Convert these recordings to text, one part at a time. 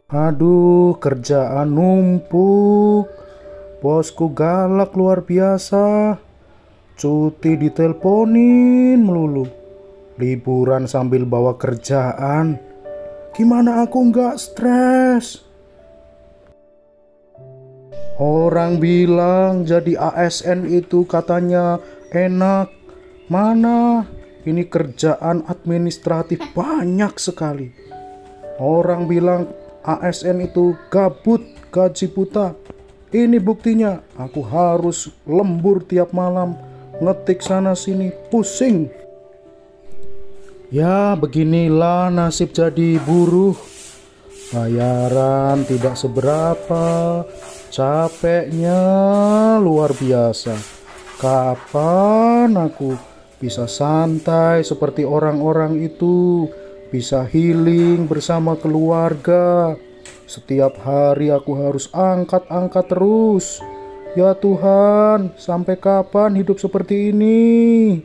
Aduh, kerjaan numpuk. Bosku galak luar biasa. Cuti diteleponin melulu. Liburan sambil bawa kerjaan. Gimana aku nggak stres? Orang bilang jadi ASN itu katanya enak. Mana? Ini kerjaan administratif banyak sekali. Orang bilang ASN itu gabut, gaji buta. Ini buktinya, aku harus lembur tiap malam, ngetik sana sini, pusing. Ya, beginilah nasib jadi buruh. Bayaran tidak seberapa, capeknya luar biasa. Kapan aku bisa santai seperti orang-orang itu, bisa healing bersama keluarga? Setiap hari aku harus angkat-angkat terus. Ya Tuhan, sampai kapan hidup seperti ini?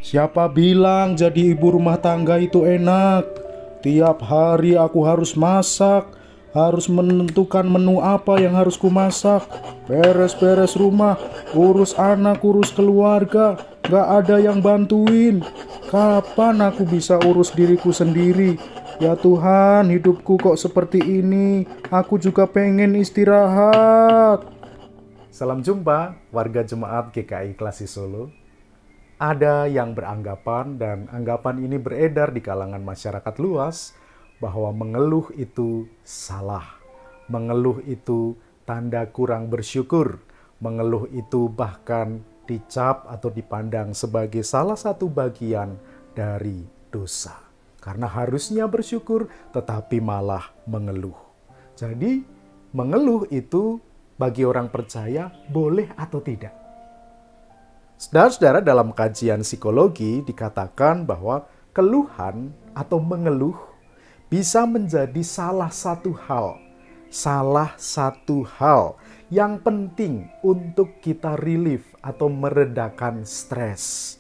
Siapa bilang jadi ibu rumah tangga itu enak? Tiap hari aku harus masak, harus menentukan menu apa yang harus kumasak, beres-beres rumah, urus anak, urus keluarga, gak ada yang bantuin. Kapan aku bisa urus diriku sendiri? Ya Tuhan, hidupku kok seperti ini. Aku juga pengen istirahat. Salam jumpa warga jemaat GKI Klasi Solo. Ada yang beranggapan dan anggapan ini beredar di kalangan masyarakat luas bahwa mengeluh itu salah. Mengeluh itu tanda kurang bersyukur. Mengeluh itu bahkan dicap atau dipandang sebagai salah satu bagian dari dosa. Karena harusnya bersyukur tetapi malah mengeluh. Jadi mengeluh itu bagi orang percaya boleh atau tidak? Saudara-saudara, dalam kajian psikologi dikatakan bahwa keluhan atau mengeluh bisa menjadi salah satu hal yang penting untuk kita relief atau meredakan stres,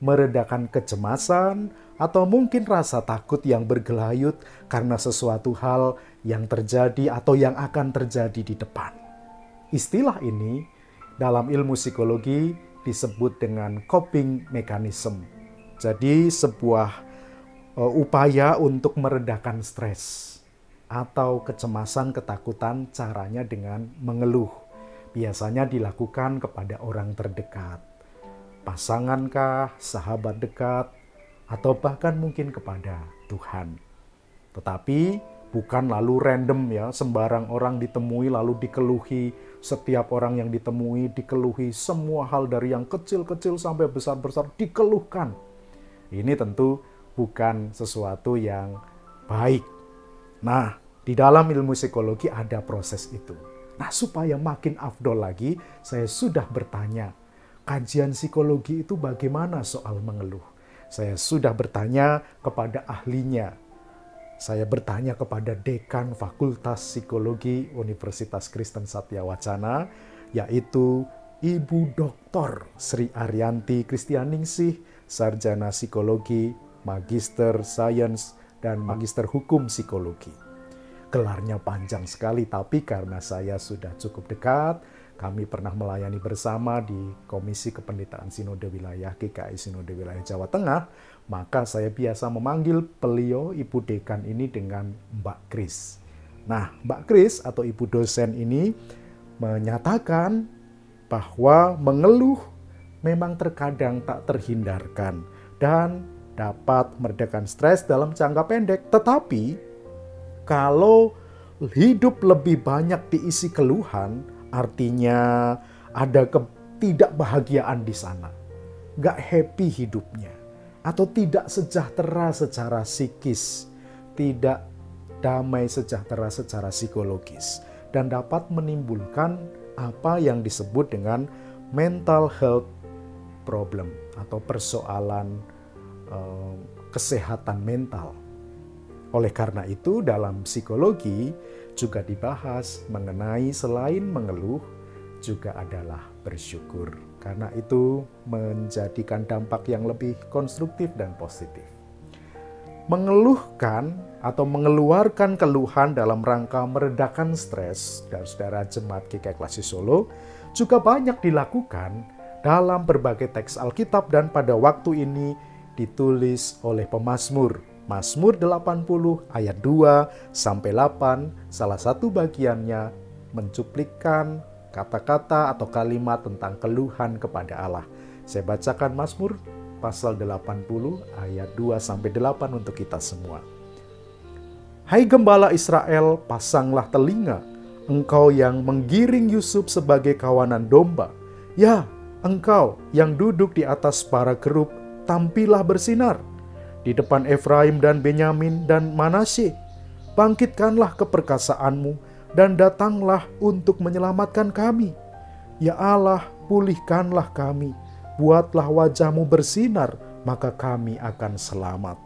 meredakan kecemasan, atau mungkin rasa takut yang bergelayut karena sesuatu hal yang terjadi atau yang akan terjadi di depan. Istilah ini dalam ilmu psikologi disebut dengan coping mechanism. Jadi sebuah upaya untuk meredakan stres atau kecemasan, ketakutan, caranya dengan mengeluh. Biasanya dilakukan kepada orang terdekat, pasangankah, sahabat dekat, atau bahkan mungkin kepada Tuhan. Tetapi bukan lalu random ya, sembarang orang ditemui lalu dikeluhi. Setiap orang yang ditemui dikeluhi, semua hal dari yang kecil-kecil sampai besar-besar dikeluhkan. Ini tentu bukan sesuatu yang baik. Nah, di dalam ilmu psikologi ada proses itu. Nah, supaya makin afdol lagi, saya sudah bertanya, kajian psikologi itu bagaimana soal mengeluh? Saya sudah bertanya kepada ahlinya. Saya bertanya kepada Dekan Fakultas Psikologi Universitas Kristen Satya Wacana, yaitu Ibu Dr. Sri Arianti Kristianingsih, Sarjana Psikologi, Magister Sains, dan Magister Hukum Psikologi. Gelarnya panjang sekali, tapi karena saya sudah cukup dekat, kami pernah melayani bersama di Komisi Kependetaан Sinode Wilayah GKI Sinode Wilayah Jawa Tengah, maka saya biasa memanggil beliau Ibu Dekan ini dengan Mbak Kris. Nah, Mbak Kris atau Ibu dosen ini menyatakan bahwa mengeluh memang terkadang tak terhindarkan dan dapat meredakan stres dalam jangka pendek. Tetapi kalau hidup lebih banyak diisi keluhan, artinya ada ketidakbahagiaan di sana. Gak happy hidupnya. Atau tidak sejahtera secara psikis. Tidak damai sejahtera secara psikologis. Dan dapat menimbulkan apa yang disebut dengan mental health problem. Atau persoalan kesehatan mental. Oleh karena itu dalam psikologi juga dibahas mengenai selain mengeluh juga adalah bersyukur. Karena itu menjadikan dampak yang lebih konstruktif dan positif. mengeluhkan atau mengeluarkan keluhan dalam rangka meredakan stres, dan saudara jemaat GKI Klasik Solo, juga banyak dilakukan dalam berbagai teks Alkitab dan pada waktu ini ditulis oleh pemazmur. Mazmur 80 ayat 2 sampai 8, salah satu bagiannya mencuplikan kata-kata atau kalimat tentang keluhan kepada Allah. Saya bacakan Mazmur pasal 80 ayat 2 sampai 8 untuk kita semua. Hai gembala Israel, pasanglah telinga, engkau yang menggiring Yusuf sebagai kawanan domba. Ya, engkau yang duduk di atas para kerub, tampillah bersinar. Di depan Efraim dan Benyamin dan Manasye, bangkitkanlah keperkasaanmu dan datanglah untuk menyelamatkan kami. Ya Allah, pulihkanlah kami, buatlah wajahmu bersinar, maka kami akan selamat.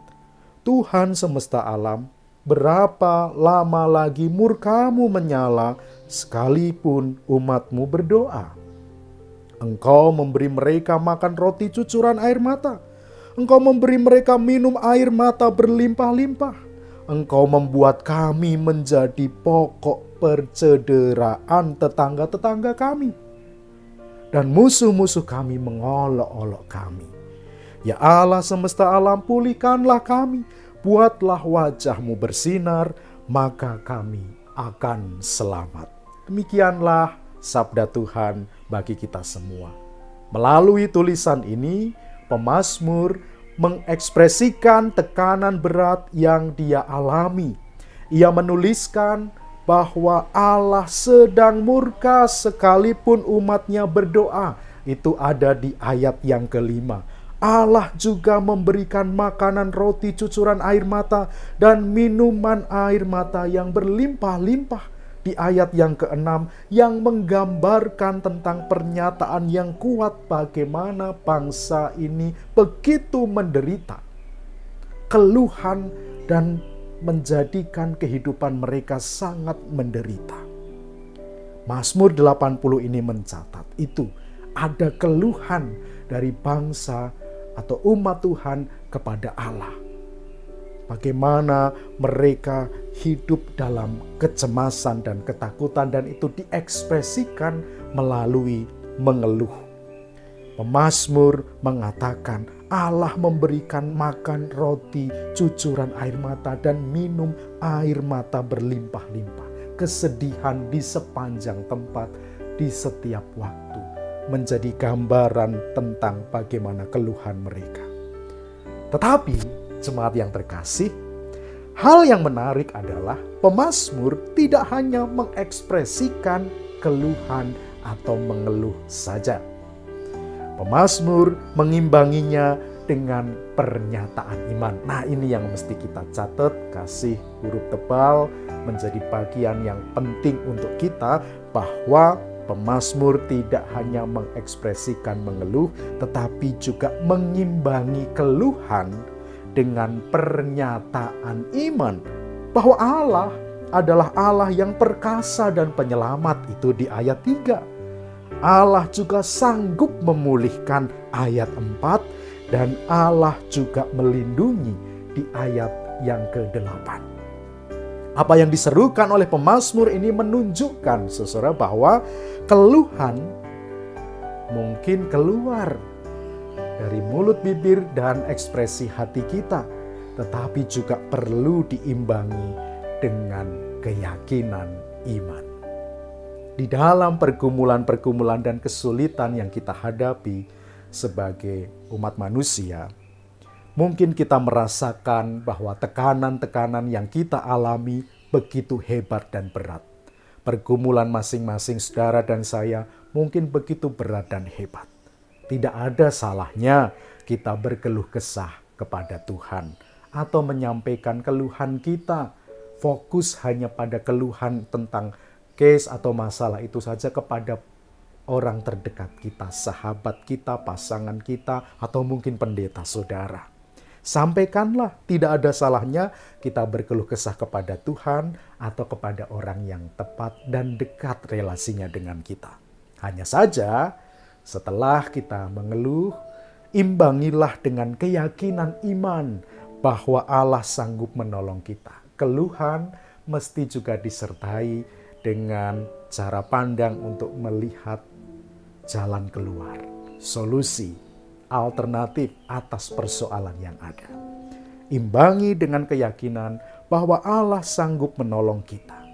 Tuhan semesta alam, berapa lama lagi murkamu menyala, sekalipun umatmu berdoa? Engkau memberi mereka makan roti cucuran air mata. Engkau memberi mereka minum air mata berlimpah-limpah. Engkau membuat kami menjadi pokok percederaan tetangga-tetangga kami. Dan musuh-musuh kami mengolok-olok kami. Ya Allah semesta alam, pulihkanlah kami. Buatlah wajahmu bersinar, maka kami akan selamat. Demikianlah sabda Tuhan bagi kita semua. Melalui tulisan ini, pemazmur mengekspresikan tekanan berat yang dia alami. Ia menuliskan bahwa Allah sedang murka sekalipun umatnya berdoa. Itu ada di ayat yang kelima. Allah juga memberikan makanan roti cucuran air mata dan minuman air mata yang berlimpah-limpah di ayat yang keenam, yang menggambarkan tentang pernyataan yang kuat bagaimana bangsa ini begitu menderita, keluhan dan menjadikan kehidupan mereka sangat menderita. Mazmur 80 ini mencatat itu ada keluhan dari bangsa atau umat Tuhan kepada Allah. Bagaimana mereka hidup dalam kecemasan dan ketakutan, dan itu diekspresikan melalui mengeluh. Pemazmur mengatakan Allah memberikan makan roti cucuran air mata dan minum air mata berlimpah-limpah. Kesedihan di sepanjang tempat, di setiap waktu, menjadi gambaran tentang bagaimana keluhan mereka. Tetapi jemaat yang terkasih, hal yang menarik adalah pemazmur tidak hanya mengekspresikan keluhan atau mengeluh saja. Pemazmur mengimbanginya dengan pernyataan iman. Nah, ini yang mesti kita catat, kasih huruf tebal menjadi bagian yang penting untuk kita, bahwa pemazmur tidak hanya mengekspresikan mengeluh, tetapi juga mengimbangi keluhan dengan pernyataan iman bahwa Allah adalah Allah yang perkasa dan penyelamat, itu di ayat 3. Allah juga sanggup memulihkan, ayat 4, dan Allah juga melindungi di ayat yang ke-8. Apa yang diserukan oleh pemazmur ini menunjukkan, saudara, bahwa keluhan mungkin keluar dari mulut, bibir, dan ekspresi hati kita, tetapi juga perlu diimbangi dengan keyakinan iman. Di dalam pergumulan-pergumulan dan kesulitan yang kita hadapi sebagai umat manusia, mungkin kita merasakan bahwa tekanan-tekanan yang kita alami begitu hebat dan berat. Pergumulan masing-masing saudara dan saya mungkin begitu berat dan hebat. Tidak ada salahnya kita berkeluh kesah kepada Tuhan atau menyampaikan keluhan kita. Fokus hanya pada keluhan tentang case atau masalah itu saja kepada orang terdekat kita, sahabat kita, pasangan kita, atau mungkin pendeta saudara. Sampaikanlah, tidak ada salahnya kita berkeluh kesah kepada Tuhan atau kepada orang yang tepat dan dekat relasinya dengan kita. Hanya saja, setelah kita mengeluh, imbangilah dengan keyakinan iman bahwa Allah sanggup menolong kita. Keluhan mesti juga disertai dengan cara pandang untuk melihat jalan keluar, solusi, alternatif atas persoalan yang ada. Imbangi dengan keyakinan bahwa Allah sanggup menolong kita.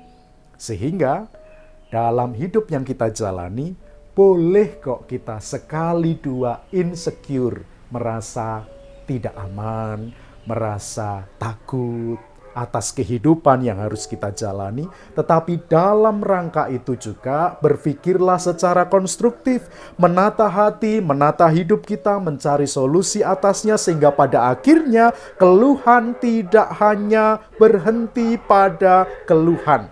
Sehingga dalam hidup yang kita jalani, boleh kok kita sekali dua insecure, merasa tidak aman, merasa takut atas kehidupan yang harus kita jalani. Tetapi dalam rangka itu juga berpikirlah secara konstruktif, menata hati, menata hidup kita, mencari solusi atasnya, sehingga pada akhirnya keluhan tidak hanya berhenti pada keluhan.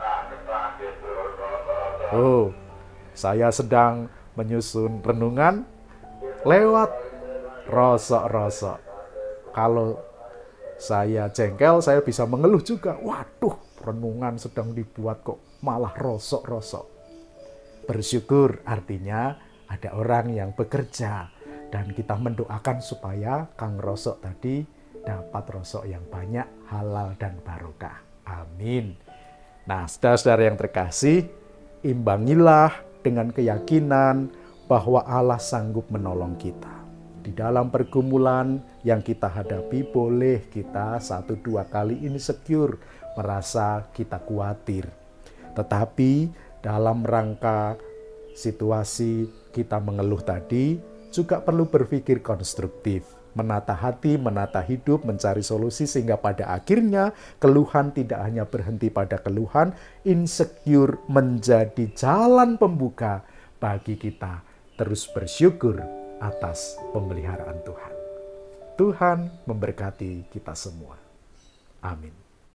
Oh, saya sedang menyusun renungan lewat rosok-rosok. Kalau saya jengkel, saya bisa mengeluh juga. Waduh, renungan sedang dibuat kok malah rosok-rosok. Bersyukur artinya ada orang yang bekerja. Dan kita mendoakan supaya Kang Rosok tadi dapat rosok yang banyak, halal dan barokah. Amin. Nah, saudara-saudara yang terkasih, imbangilah dengan keyakinan bahwa Allah sanggup menolong kita. Di dalam pergumulan yang kita hadapi, boleh kita 1-2 kali insecure, merasa kita khawatir. Tetapi dalam rangka situasi kita mengeluh tadi, juga perlu berpikir konstruktif, menata hati, menata hidup, mencari solusi, sehingga pada akhirnya keluhan tidak hanya berhenti pada keluhan, insecure menjadi jalan pembuka bagi kita terus bersyukur atas pemeliharaan Tuhan. Tuhan memberkati kita semua. Amin.